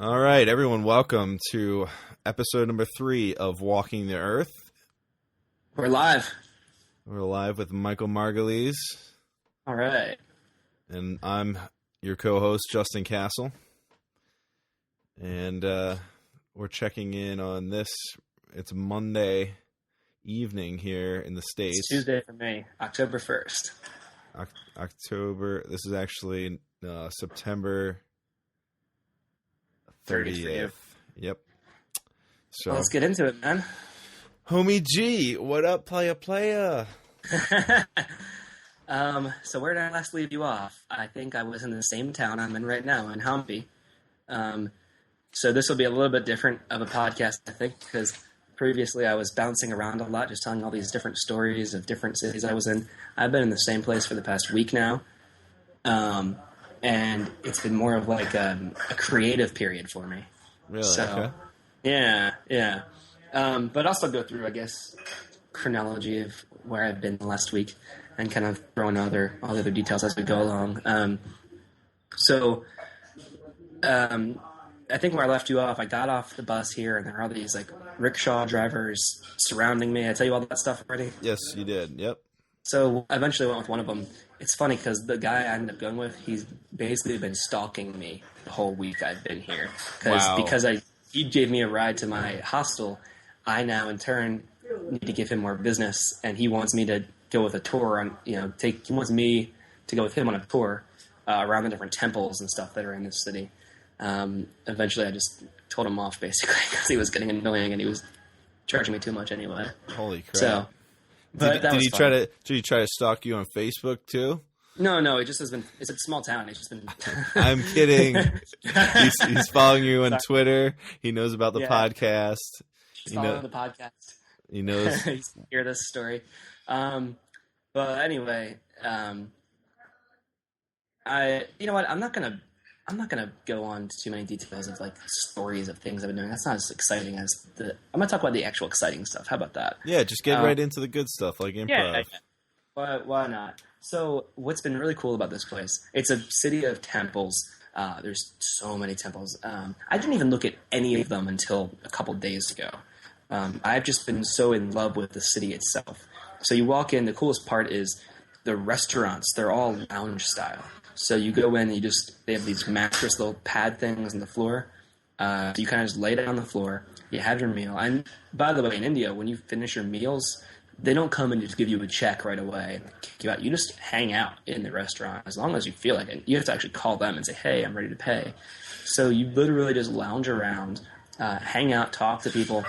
All right, everyone, welcome to episode number 3 of Walking the Earth. We're live. We're live with Michael Margulies. All right. And I'm your co-host, Justin Castle. And we're checking in on this. It's Monday evening here in the States. It's Tuesday for me, October 1st. This is actually September 30th. Yep. So let's get into it, man. Homie G, what up, playa? So where did I last leave you off? I think I was in the same town I'm in right now, in Hampi. So this will be a little bit different of a podcast, I think, because previously I was bouncing around a lot, just telling all these different stories of different cities I was in. I've been in the same place for the past week now. And it's been more of like a creative period for me. Really? So, okay. Yeah. But I'll still go through, I guess, chronology of where I've been the last week and kind of throw in all the other details as we go along. I think where I left you off, I got off the bus here, and there are all these like rickshaw drivers surrounding me. I tell you all that stuff already? Yes, you did. Yep. So I eventually went with one of them. It's funny because the guy I ended up going with, he's basically been stalking me the whole week I've been here. Because he gave me a ride to my hostel, I now in turn need to give him more business, and he wants me to go with a tour on, he wants me to go with him on a tour around the different temples and stuff that are in this city. Eventually I just told him off basically because he was getting annoying and he was charging me too much anyway. Holy crap. So, did he try to stalk you on Facebook too? No, it just has been, it's a small town. It's just been. I'm kidding. he's following you on Twitter. He knows about the podcast. He's following the podcast. He knows. He's hear this story. But anyway, you know what? I'm not gonna go on to too many details of like stories of things I've been doing. That's not as exciting as I'm gonna talk about the actual exciting stuff. How about that? Yeah, just get right into the good stuff like improv. Yeah. Why not? So what's been really cool about this place? It's a city of temples. There's so many temples. I didn't even look at any of them until a couple days ago. I've just been so in love with the city itself. So you walk in. The coolest part is the restaurants. They're all lounge style. So you go in and they have these mattress little pad things on the floor. So you kind of just lay down on the floor. You have your meal. And by the way, in India, when you finish your meals, they don't come and just give you a check right away and kick you out. You just hang out in the restaurant as long as you feel like it. You have to actually call them and say, hey, I'm ready to pay. So you literally just lounge around, hang out, talk to people,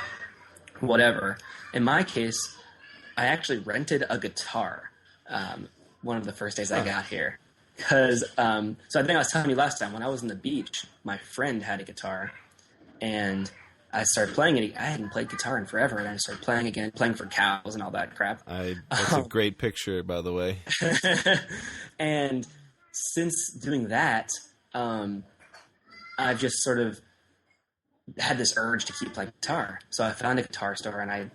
whatever. In my case, I actually rented a guitar one of the first days I got here. Because, so I think I was telling you last time, when I was on the beach, my friend had a guitar, and I started playing it. I hadn't played guitar in forever, and I started playing again, playing for cows and all that crap. That's a great picture, by the way. And since doing that, I've just sort of had this urge to keep playing guitar. So I found a guitar store, and I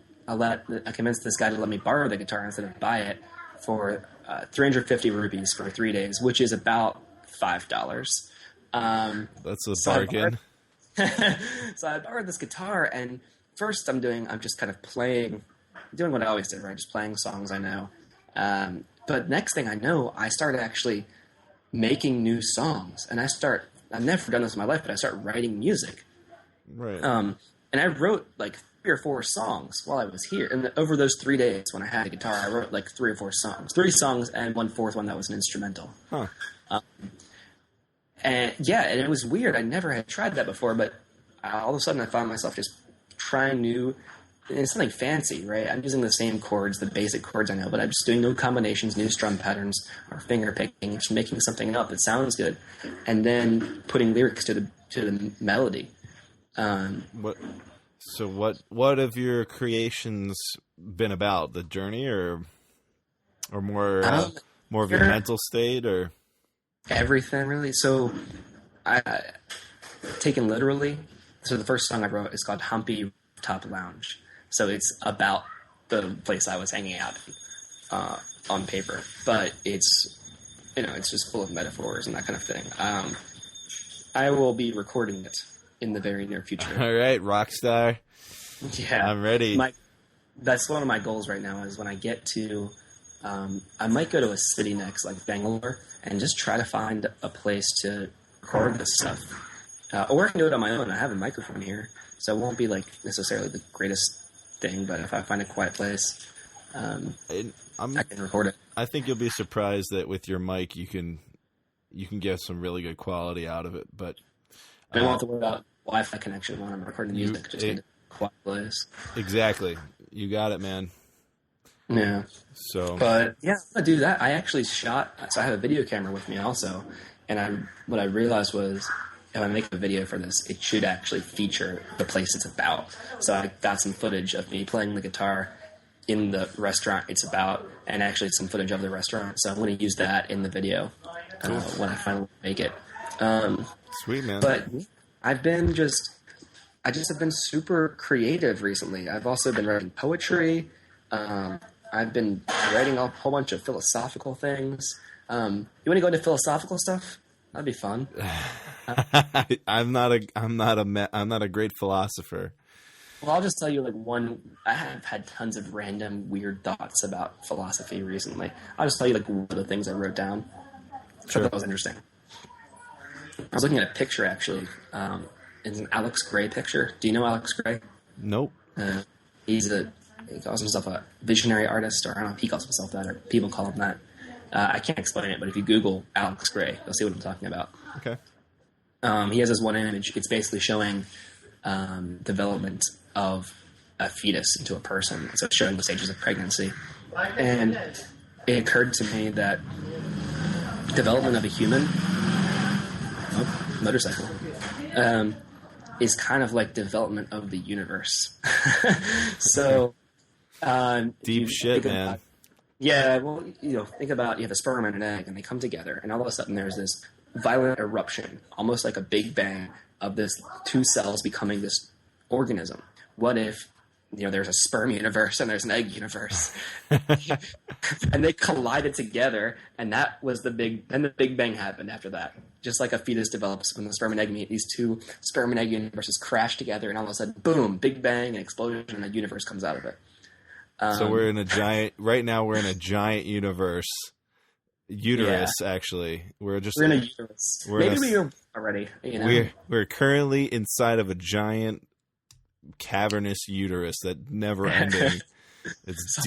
convinced this guy to let me borrow the guitar instead of buy it for 350 rupees for 3 days, which is about $5. That's a bargain. So I borrowed this guitar, and first I'm just kind of doing what I always did, right? Just playing songs I know. But next thing I know, I started actually making new songs, and I've never done this in my life, but I started writing music. Right. And I wrote like 3 or 4 songs while I was here. And over those 3 days when I had a guitar, I wrote like 3 or 4 songs. 3 songs and 1/4 one that was an instrumental. Huh. And it was weird. I never had tried that before, but all of a sudden I found myself just trying new. And it's something fancy, right? I'm using the same chords, the basic chords I know, but I'm just doing new combinations, new strum patterns, or finger picking, just making something up that sounds good, and then putting lyrics to the melody. What have your creations been about? The journey, or more of your mental state, or everything really? So, taken literally. So the first song I wrote is called Hampi Top Lounge. So it's about the place I was hanging out on paper, but it's it's just full of metaphors and that kind of thing. I will be recording it in the very near future. All right, rock star. Yeah, I'm ready. That's one of my goals right now. Is when I get to, I might go to a city next, like Bangalore, and just try to find a place to record this stuff. Or I can do it on my own. I have a microphone here, so it won't be like necessarily the greatest thing. But if I find a quiet place, I can record it. I think you'll be surprised that with your mic you can get some really good quality out of it. But I don't have to worry about Wi-Fi connection when I'm recording music. Just need a quiet place. Exactly. You got it, man. Yeah. So, but yeah, I do that. I actually shot. So I have a video camera with me also, and what I realized was if I make a video for this, it should actually feature the place it's about. So I got some footage of me playing the guitar in the restaurant it's about, and actually some footage of the restaurant. So I'm going to use that in the video when I finally make it. Sweet, man. But I just have been super creative recently. I've also been writing poetry. I've been writing a whole bunch of philosophical things. You want to go into philosophical stuff? That'd be fun. I'm not a great philosopher. Well, I'll just tell you I have had tons of random weird thoughts about philosophy recently. I'll just tell you one of the things I wrote down. Sure. That was interesting. I was looking at a picture actually. It's an Alex Gray picture. Do you know Alex Gray? Nope. He calls himself a visionary artist, or I don't know if he calls himself that, or people call him that. I can't explain it, but if you Google Alex Gray, you'll see what I'm talking about. Okay. He has this one image. It's basically showing development of a fetus into a person. So it's showing the stages of pregnancy. And it occurred to me that development of a human, motorcycle, is kind of like development of the universe. So, deep shit, man. Yeah, well, think about you have a sperm and an egg, and they come together, and all of a sudden there's this violent eruption, almost like a big bang of this two cells becoming this organism. What if there's a sperm universe and there's an egg universe, and they collided together, and that was the big bang happened after that. Just like a fetus develops when the sperm and egg meet, these two sperm and egg universes crash together, and all of a sudden, boom, big bang, an explosion, and a universe comes out of it. So we're in a giant uterus. Yeah. Actually, we're in a uterus. Maybe we were already. We're currently inside of a giant cavernous uterus that never ending. It's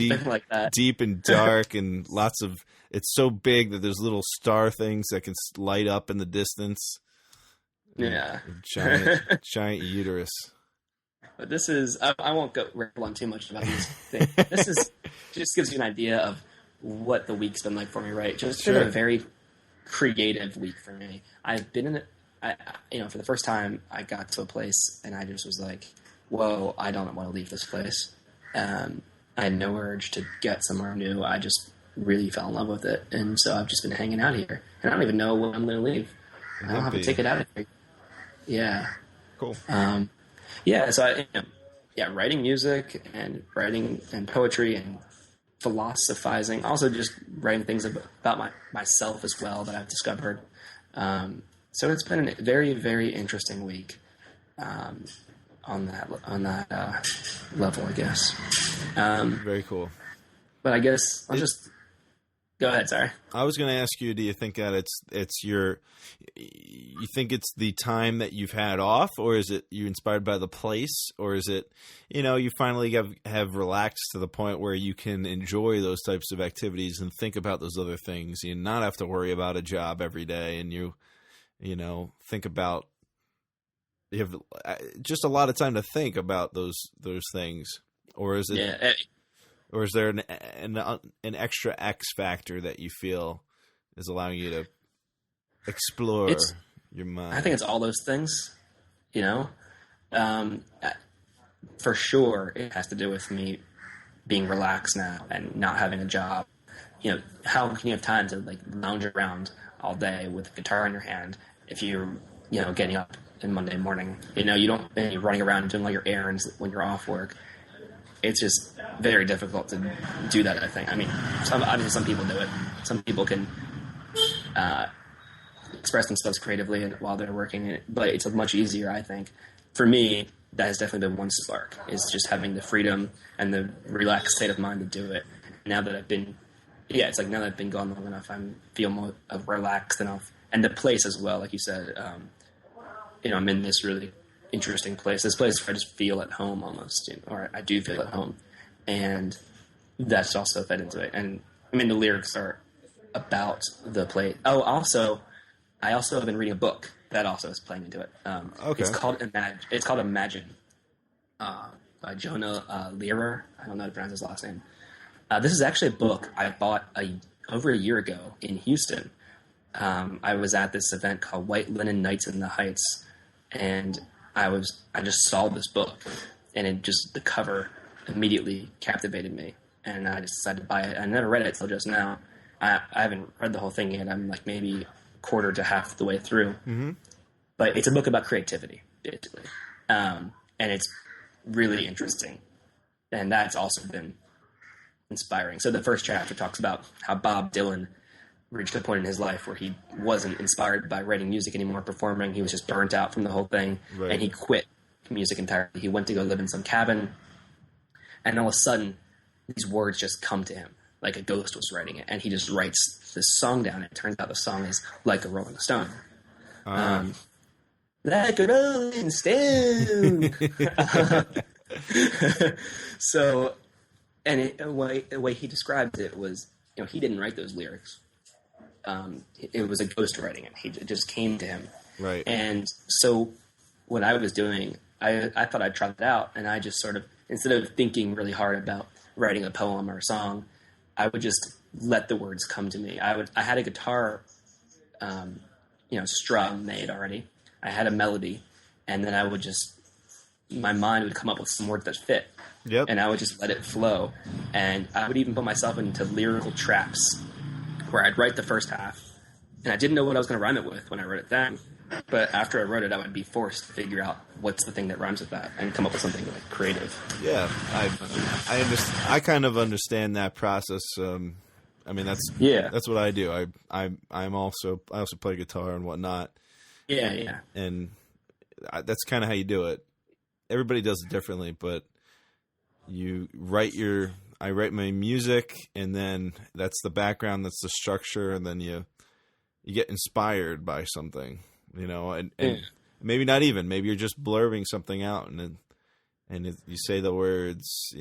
deep and dark, and it's so big that there's little star things that can light up in the distance. Yeah, giant uterus. But this is, I won't go ramble on too much about these things. This is just gives you an idea of what the week's been like for me, right? Just been a very creative week for me. I've been in it, for the first time, I got to a place and I just was like, whoa, I don't want to leave this place. I had no urge to get somewhere new. I just really fell in love with it. And so I've just been hanging out here. And I don't even know when I'm going to leave. I don't have a ticket out of here. Yeah. Cool. Yeah, so writing music and writing and poetry and philosophizing. Also just writing things about myself as well that I've discovered. So it's been a very, very interesting week on that level, I guess. Very cool. But I guess I'll just go ahead. Sorry. I was going to ask you: do you think that you think it's the time that you've had off, or is it you inspired by the place, or is it you finally have relaxed to the point where you can enjoy those types of activities and think about those other things, you not have to worry about a job every day, and you think about you have just a lot of time to think about those things, or is it? Yeah. Or is there an extra X factor that you feel is allowing you to explore your mind? I think it's all those things, For sure, it has to do with me being relaxed now and not having a job. How can you have time to lounge around all day with a guitar in your hand if you're, getting up on Monday morning? You're running around doing all your errands when you're off work. It's just very difficult to do that, I think. I mean, obviously some people do it. Some people can express themselves creatively while they're working, but it's much easier, I think. For me, that has definitely been one spark, is just having the freedom and the relaxed state of mind to do it. Now that I've been, it's like now that I've been gone long enough, I feel more relaxed enough. And the place as well, like you said, I'm in this really interesting place. This place where I just feel at home almost, or I do feel at home. And that's also fed into it. And I mean, the lyrics are about the place. Oh, also, I also have been reading a book that also is playing into it. Okay. It's called Imagine, by Jonah Lehrer. I don't know how to pronounce his last name. This is actually a book I bought over a year ago in Houston. I was at this event called White Linen Nights in the Heights, and I just saw this book, and the cover immediately captivated me, and I just decided to buy it. I never read it till just now. I haven't read the whole thing yet. I'm like maybe quarter to half the way through. Mm-hmm. But it's a book about creativity, basically. And it's really interesting. And that's also been inspiring. So the first chapter talks about how Bob Dylan reached a point in his life where he wasn't inspired by writing music anymore, performing. He was just burnt out from the whole thing. Right. And he quit music entirely. He went to go live in some cabin. And all of a sudden, these words just come to him, like a ghost was writing it. And he just writes this song down. It turns out the song is Like a Rolling Stone. Like a Rolling Stone. So, and the way he described it was, he didn't write those lyrics. It was a ghost writing it. It just came to him. Right. And so what I was doing, I thought I'd try it out, and I just sort of, instead of thinking really hard about writing a poem or a song, I would just let the words come to me. I had a guitar, strum made already. I had a melody, and then I would my mind would come up with some words that fit. Yep. And I would just let it flow. And I would even put myself into lyrical traps where I'd write the first half, and I didn't know what I was going to rhyme it with when I wrote it down. But after I wrote it, I would be forced to figure out what's the thing that rhymes with that and come up with something like creative. Yeah, I kind of understand that process. I mean, that's what I do. I also play guitar and whatnot. Yeah. And that's kind of how you do it. Everybody does it differently, but I write my music, and then that's the background, that's the structure, and then you get inspired by something, and maybe not even, maybe you're just blurbing something out, and you say the words,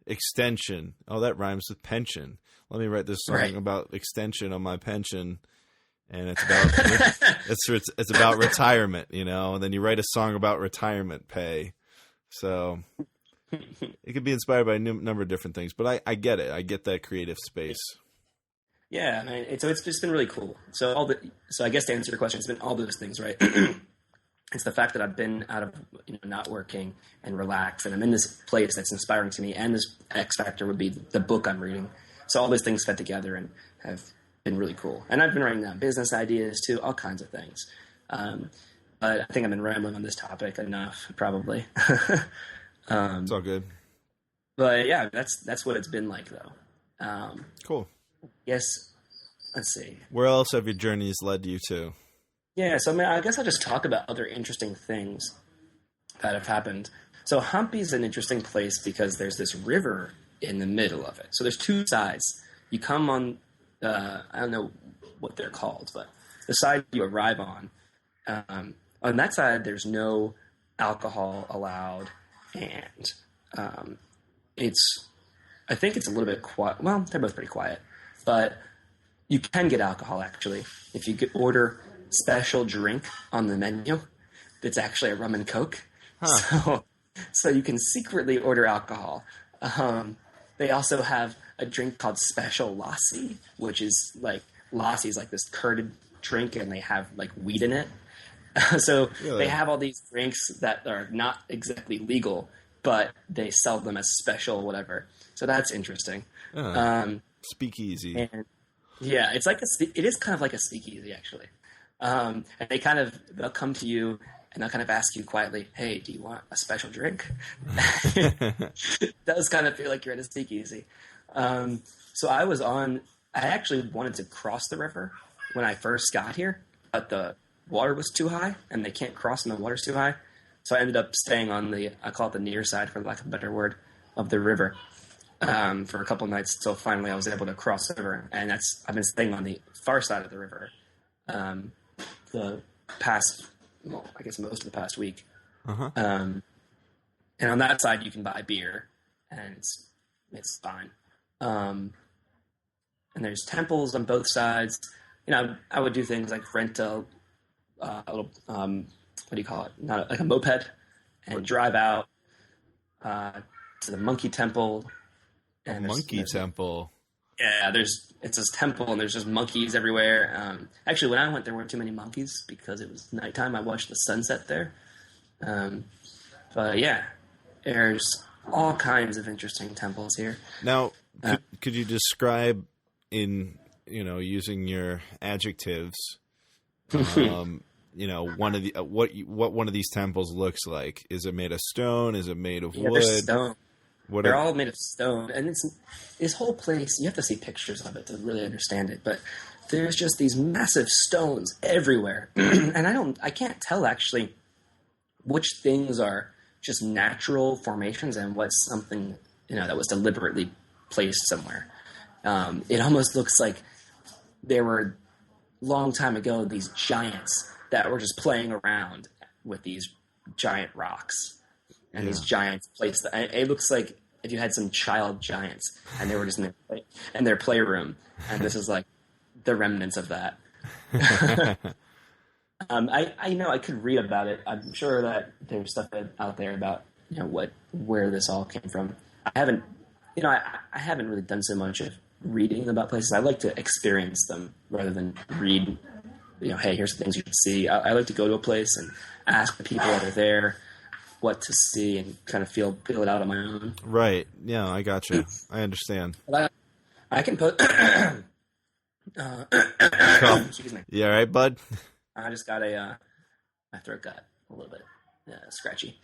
extension. Oh, that rhymes with pension. Let me write this song about extension on my pension, and it's about it's about retirement, and then you write a song about retirement pay. So it could be inspired by a number of different things, but I get it. I get that creative space. Yeah, so it's just been really cool. So I guess to answer your question, it's been all those things, right? It's the fact that I've been out of not working and relaxed, and I'm in this place that's inspiring to me, and this X factor would be the book I'm reading. So all those things fed together and have been really cool. And I've been writing down business ideas too, all kinds of things. But I think I've been rambling on this topic enough, probably. It's all good. But yeah, that's what it's been like, though. Cool. Yes. Let's see. Where else have your journeys led you to? Yeah, so I guess I'll just talk about other interesting things that have happened. So Hampi's an interesting place because there's this river in the middle of it. So there's two sides. You come on, I don't know what they're called, but the side you arrive on that side, there's no alcohol allowed, and I think it's a little bit quiet. Well, they're both pretty quiet, but you can get alcohol, actually, if you could order special drink on the menu that's actually a rum and coke. Huh. So you can secretly order alcohol. They also have a drink called Special Lassi, which is like lassi is like this curded drink, and they have like weed in it. So really? They have all these drinks that are not exactly legal, but they sell them as special whatever. So that's interesting. Speakeasy. And yeah, it is kind of like a speakeasy, actually. And they'll come to you and they'll kind of ask you quietly, "Hey, do you want a special drink?" It does kind of feel like you're at a speakeasy. So I actually wanted to cross the river when I first got here, but the water was too high, and they can't cross when the water's too high. So I ended up staying on I call it the near side, for lack of a better word, of the river for a couple nights. So finally I was able to cross over, and I've been staying on the far side of the river the past, well, I guess most of the past week. Uh-huh. And on that side you can buy beer, and it's fine. And there's temples on both sides. You know, I would do things like rent a little, what do you call it? Not like a moped, and drive out to the monkey temple. And there's Temple. Yeah, it's this temple, and there's just monkeys everywhere. Actually, when I went, there weren't too many monkeys because it was nighttime. I watched the sunset there. But yeah, there's all kinds of interesting temples here. Now, could you describe in, using your adjectives, one of the what one of these temples looks like? Is it made of stone? Is it made of wood? They're stone. They're all made of stone, and it's this whole place. You have to see pictures of it to really understand it. But there's just these massive stones everywhere, and I can't tell actually which things are just natural formations and what's something that was deliberately placed somewhere. It almost looks like there were long time ago these giants that were just playing around with these giant rocks and these giants placed. It looks like if you had some child giants and they were just in their playroom, and this is like the remnants of that. I could read about it. I'm sure that there's stuff out there about where this all came from. I haven't really done so much of reading about places. I like to experience them rather than read. Hey, here's the things you should see. I like to go to a place and ask the people that are there what to see and kind of feel it out on my own. Right. Yeah, I got you. I understand. I can put. Excuse me. You all right, bud? I just got my throat got a little bit scratchy.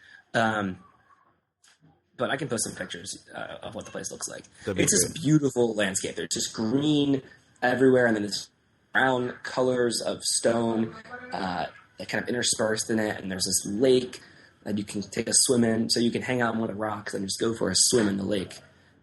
But I can post some pictures of what the place looks like. It's this beautiful landscape. There's just green everywhere, and then there's brown colors of stone that kind of interspersed in it. And there's this lake that you can take a swim in. So you can hang out on one of the rocks and just go for a swim in the lake.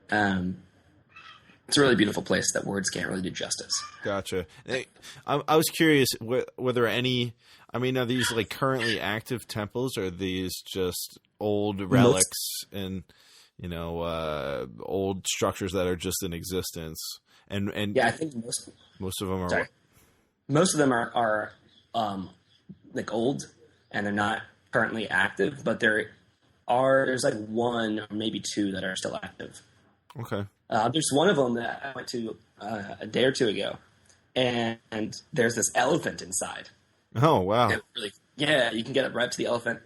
It's a really beautiful place that words can't really do justice. Gotcha. Hey, I was curious, were there any... I mean, are these like currently active temples, or are these just old relics and old structures that are just in existence? And yeah, I think most of them are. Sorry. Most of them are like old, and they're not currently active, but there's like one or maybe two that are still active. Okay. There's one of them that I went to a day or two ago, and there's this elephant inside. Oh, wow. Yeah, you can get up right to the elephant.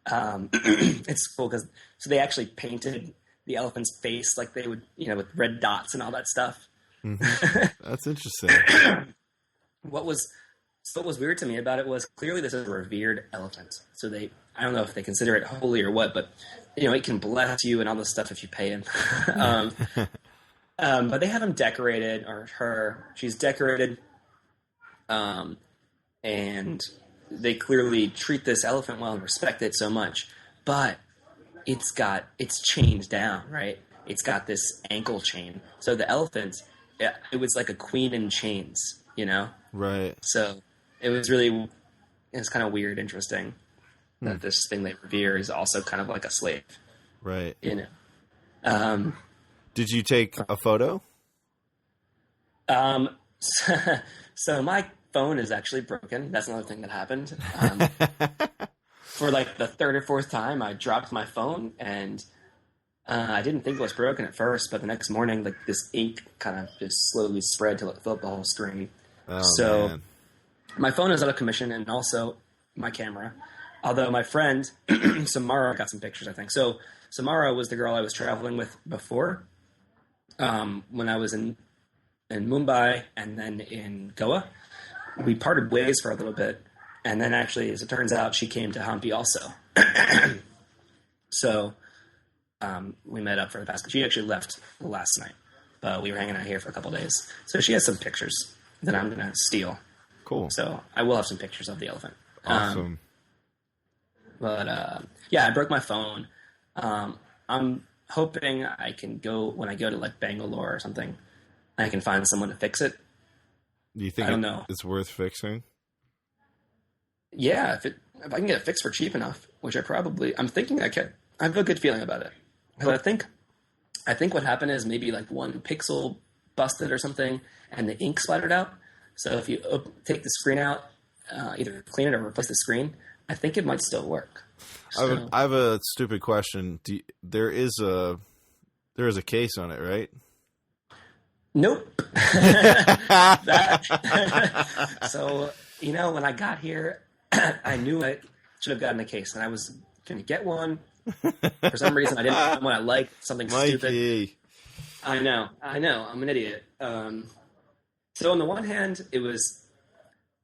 It's cool because they actually painted the elephant's face like they would, with red dots and all that stuff. Mm-hmm. That's interesting. What was weird to me about it was clearly this is a revered elephant. So I don't know if they consider it holy or what, but it can bless you and all this stuff if you pay him. But they have him decorated, or she's decorated. And they clearly treat this elephant well and respect it so much. But it's chained down, right? It's got this ankle chain. So the elephant, it was like a queen in chains, Right. So it's kind of weird, interesting that this thing they revere is also kind of like a slave. Right. Did you take a photo? So my phone is actually broken. That's another thing that happened. For like the third or fourth time, I dropped my phone, and I didn't think it was broken at first, but the next morning, like this ink kind of just slowly spread till it filled the whole screen. Oh, so man. My phone is out of commission, and also my camera. Although my friend Samara got some pictures, I think. So Samara was the girl I was traveling with before, when I was in Mumbai and then in Goa. We parted ways for a little bit, and then actually, as it turns out, she came to Hampi also. So we met up for the past. She actually left last night, but we were hanging out here for a couple of days. So she has some pictures that I'm going to steal. Cool. So I will have some pictures of the elephant. Awesome. Yeah, I broke my phone. I'm hoping I can go when I go to like Bangalore or something. I can find someone to fix it. Do you think I don't know. it's worth fixing? Yeah, if I can get it fixed for cheap enough, which I'm thinking I can. I have a good feeling about it. Because I think what happened is maybe like one pixel busted or something, and the ink splattered out. So if you take the screen out, either clean it or replace the screen, I think it might still work. So, I have a stupid question. There is a case on it, right? nope. So, when I got here, I knew I should have gotten a case, and I was going to get one. For some reason, I didn't find one I liked, something Mikey. stupid. I know. I'm an idiot. So on the one hand, it was,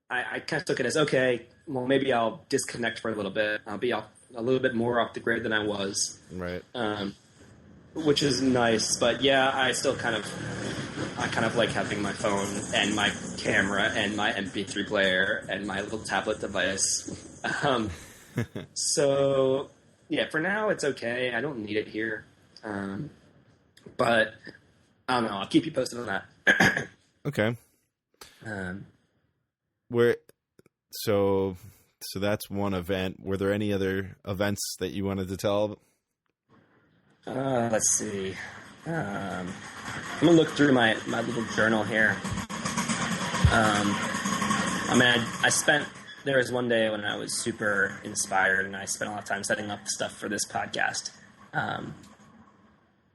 I kind of took it as, okay, well, maybe I'll disconnect for a little bit. I'll be a little bit more off the grid than I was. Right. Which is nice. But yeah, I kind of like having my phone and my camera and my MP3 player and my little tablet device. So yeah, for now it's okay. I don't need it here. But I don't know. I'll keep you posted on that. Okay. So that's one event. Were there any other events that you wanted to tell? Let's see. I'm gonna look through my little journal here. There was one day when I was super inspired, and I spent a lot of time setting up stuff for this podcast.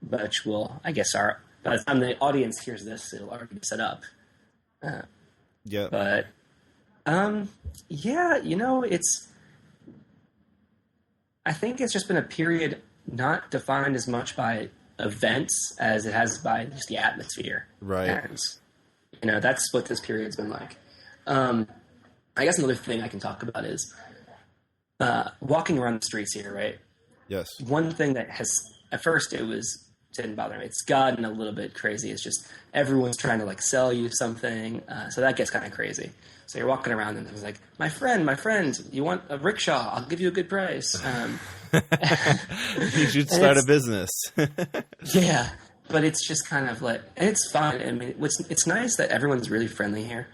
Which will, I guess, by the time the audience hears this, it'll already be set up. Yeah. But, yeah, I think it's just been a period not defined as much by events as it has by just the atmosphere. Right. And, that's what this period's been like. I guess another thing I can talk about is walking around the streets here, right? Yes. One thing that at first didn't bother me. It's gotten a little bit crazy. It's just everyone's trying to like sell you something. So that gets kind of crazy. So you're walking around and it's like, my friend, you want a rickshaw? I'll give you a good price. You should start a business. Yeah. But it's just kind of like, and it's fine. I mean, it's nice that everyone's really friendly here.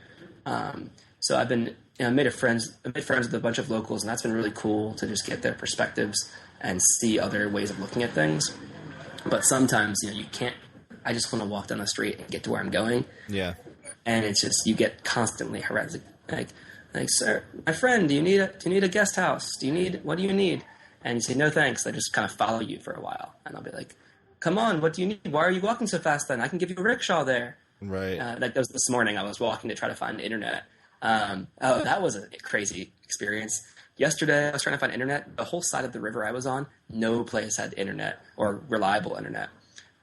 So I've been, made friends with a bunch of locals, and that's been really cool to just get their perspectives and see other ways of looking at things. But sometimes, you can't. I just want to walk down the street and get to where I'm going. Yeah. And it's just you get constantly harassed. Like, sir, my friend, do you need a guest house? What do you need? And you say no thanks. They just kind of follow you for a while, and I'll be like, come on, what do you need? Why are you walking so fast? Then I can give you a rickshaw there. Right. Like this morning, I was walking to try to find internet. That was a crazy experience. Yesterday, I was trying to find internet. The whole side of the river I was on, no place had internet or reliable internet.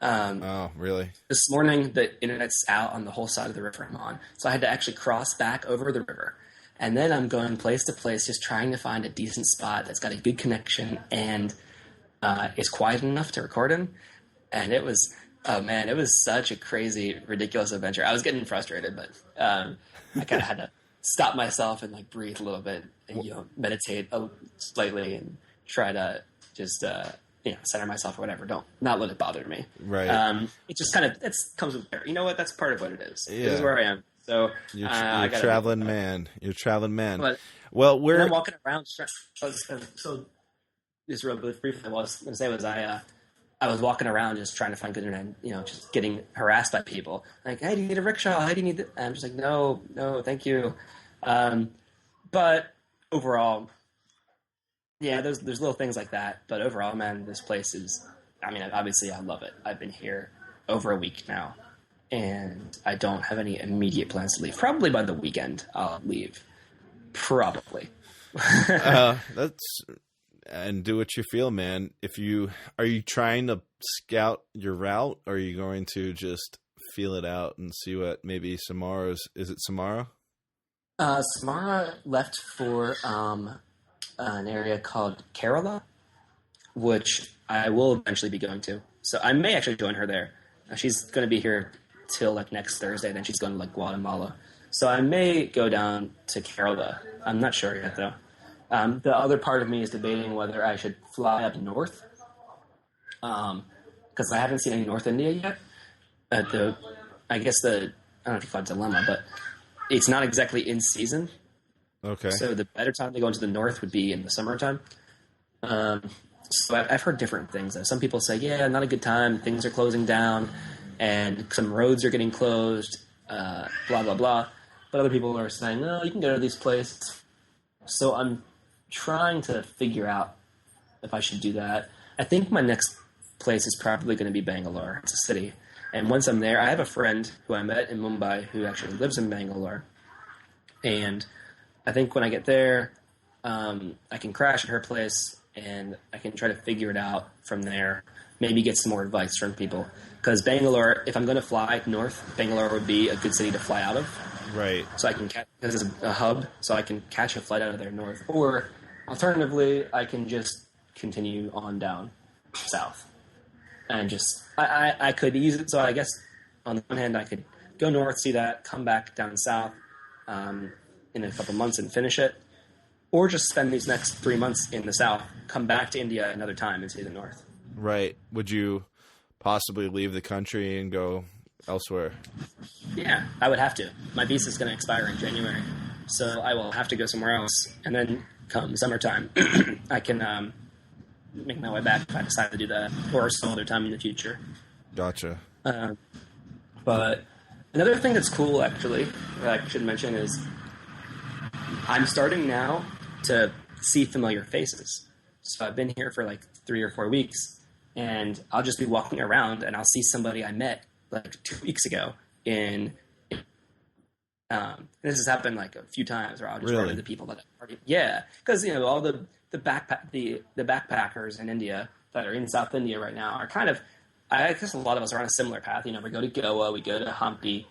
Oh, really? This morning, the internet's out on the whole side of the river I'm on. So I had to actually cross back over the river. And then I'm going place to place just trying to find a decent spot that's got a good connection and is quiet enough to record in. And it was such a crazy, ridiculous adventure. I was getting frustrated, but I kind of had to stop myself and like breathe a little bit and meditate slightly and try to just center myself or whatever. Not let it bother me. Right. It just comes with there. You know what? That's part of what it is. Yeah. This is where I am. So you're a traveling man. You're a traveling man. But well, I'm walking around. So just real briefly, what I was going to say was I was walking around just trying to find good internet, just getting harassed by people. Like, hey, do you need a rickshaw? Hey, do you need and I'm just like, no, thank you. But overall, yeah, there's little things like that. But overall, man, this place is, obviously I love it. I've been here over a week now, and I don't have any immediate plans to leave. Probably by the weekend, I'll leave. Probably. And do what you feel, man. Are you trying to scout your route, or are you going to just feel it out and see what maybe is it Samara? Samara left for an area called Kerala, which I will eventually be going to. So I may actually join her there. She's going to be here till like next Thursday. Then she's going to like Guatemala. So I may go down to Kerala. I'm not sure yet, though. The other part of me is debating whether I should fly up north, because I haven't seen any North India yet. I guess I don't know if you call it dilemma, but it's not exactly in season. Okay. So the better time to go into the north would be in the summertime. So I've heard different things. Some people say, yeah, not a good time. Things are closing down, and some roads are getting closed. Blah blah blah. But other people are saying, no, you can go to these places. So I'm trying to figure out if I should do that. I think my next place is probably going to be Bangalore. It's a city. And once I'm there, I have a friend who I met in Mumbai who actually lives in Bangalore. And I think when I get there, I can crash at her place and I can try to figure it out from there. Maybe get some more advice from people. Because Bangalore, if I'm going to fly north, Bangalore would be a good city to fly out of. Right. So I can catch, because it's a hub, so I can catch a flight out of there north. Or alternatively, I can just continue on down south. And just, I could ease it. So I guess on the one hand, I could go north, see that, come back down south in a couple months and finish it. Or just spend these next 3 months in the south, come back to India another time and see the north. Right. Would you possibly leave the country and go elsewhere? Yeah, I would have to. My visa is going to expire in January. So I will have to go somewhere else. And then come summertime, I can make my way back if I decide to do that, or some other time in the future. Gotcha. But another thing that's cool, actually, that I should mention is I'm starting now to see familiar faces. So I've been here for like 3 or 4 weeks, and I'll just be walking around, and I'll see somebody I met like 2 weeks ago in. This has happened like a few times, where I'll just run into people that I've already, because all the backpackers in India that are in South India right now are kind of, I guess a lot of us are on a similar path. We go to Goa, we go to Hampi.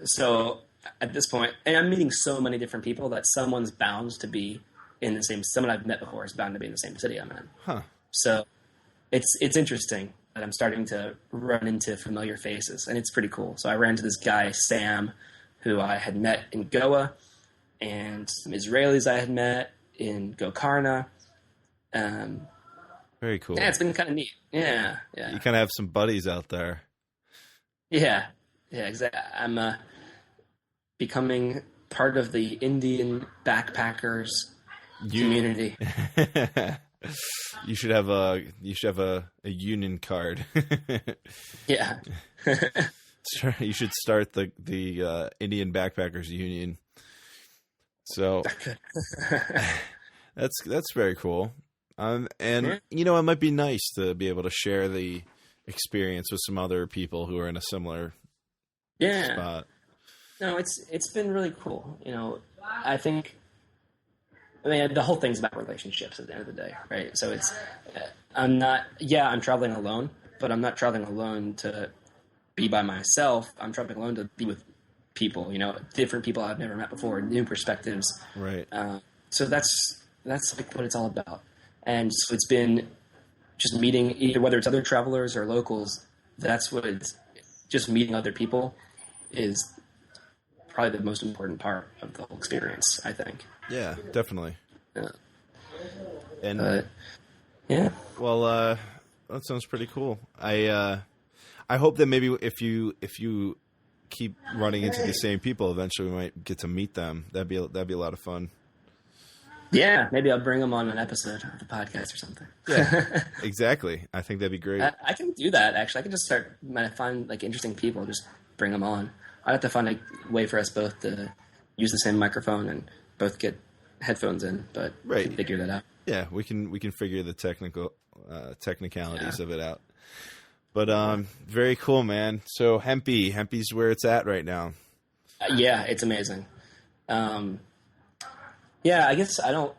So at this point, and I'm meeting so many different people that someone's bound to be in the same. Someone I've met before is bound to be in the same city I'm in. Huh. So it's interesting that I'm starting to run into familiar faces, and it's pretty cool. So I ran into this guy Sam, who I had met in Goa, and some Israelis I had met in Gokarna. Very cool. Yeah, it's been kind of neat. Yeah. You kind of have some buddies out there. Yeah, exactly. I'm becoming part of the Indian backpackers community. You should have a union card. Yeah. You should start the Indian Backpackers Union. So that's very cool. And it might be nice to be able to share the experience with some other people who are in a similar spot. No, it's been really cool. I think, the whole thing's about relationships at the end of the day, right? So I'm traveling alone, but I'm not traveling alone to be by myself. I'm traveling alone to be with people, different people I've never met before, new perspectives. Right. So that's like what it's all about. And so it's been just meeting, either whether it's other travelers or locals, that's what it's just meeting other people is probably the most important part of the whole experience, I think. Yeah, definitely. Yeah. And yeah. Well, that sounds pretty cool. I hope that maybe if you keep running into the same people, eventually we might get to meet them. That'd be a lot of fun. Yeah, maybe I'll bring them on an episode of the podcast or something. Yeah, exactly. I think that'd be great. I can do that, actually. I can just start, when I find interesting people, just bring them on. I'd have to find a way for us both to use the same microphone and both get headphones in, but we can figure that out. Yeah, we can figure the technicalities of it out. But very cool, man. So Hampi's where it's at right now. Yeah, it's amazing. Yeah, I guess I don't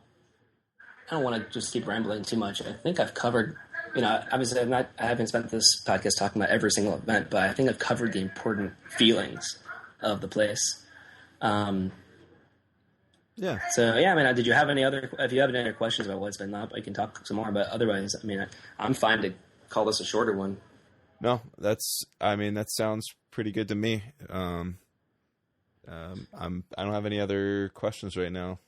want to just keep rambling too much. I think I've covered, obviously I haven't spent this podcast talking about every single event, but I think I've covered the important feelings of the place. Yeah. So yeah, if you have any other questions about what's been up, I can talk some more. But otherwise, I'm fine to call this a shorter one. No, that sounds pretty good to me. I don't have any other questions right now.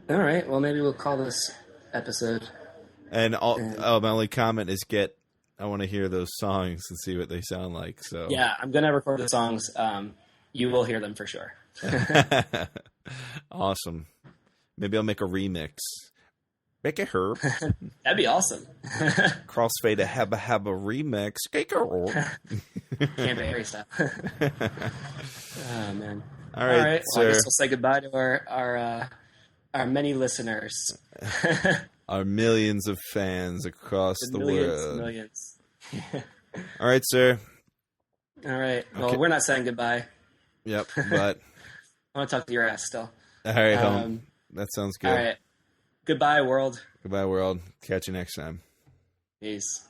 All right. Well, maybe we'll call this episode. And my only comment is I want to hear those songs and see what they sound like. So yeah, I'm gonna record the songs. You will hear them for sure. Awesome. Maybe I'll make a remix. Make it her. That'd be awesome. Crossfade a Habba Habba remix. Canberry stuff. Oh man. All right. Well, I guess we'll say goodbye to our many listeners. Our millions of fans across the world. Millions. All right, sir. All right. Well, Okay. we're not saying goodbye. Yep, but I want to talk to your ass still. all right, home. That sounds good. All right. Goodbye, world. Goodbye, world. Catch you next time. Peace.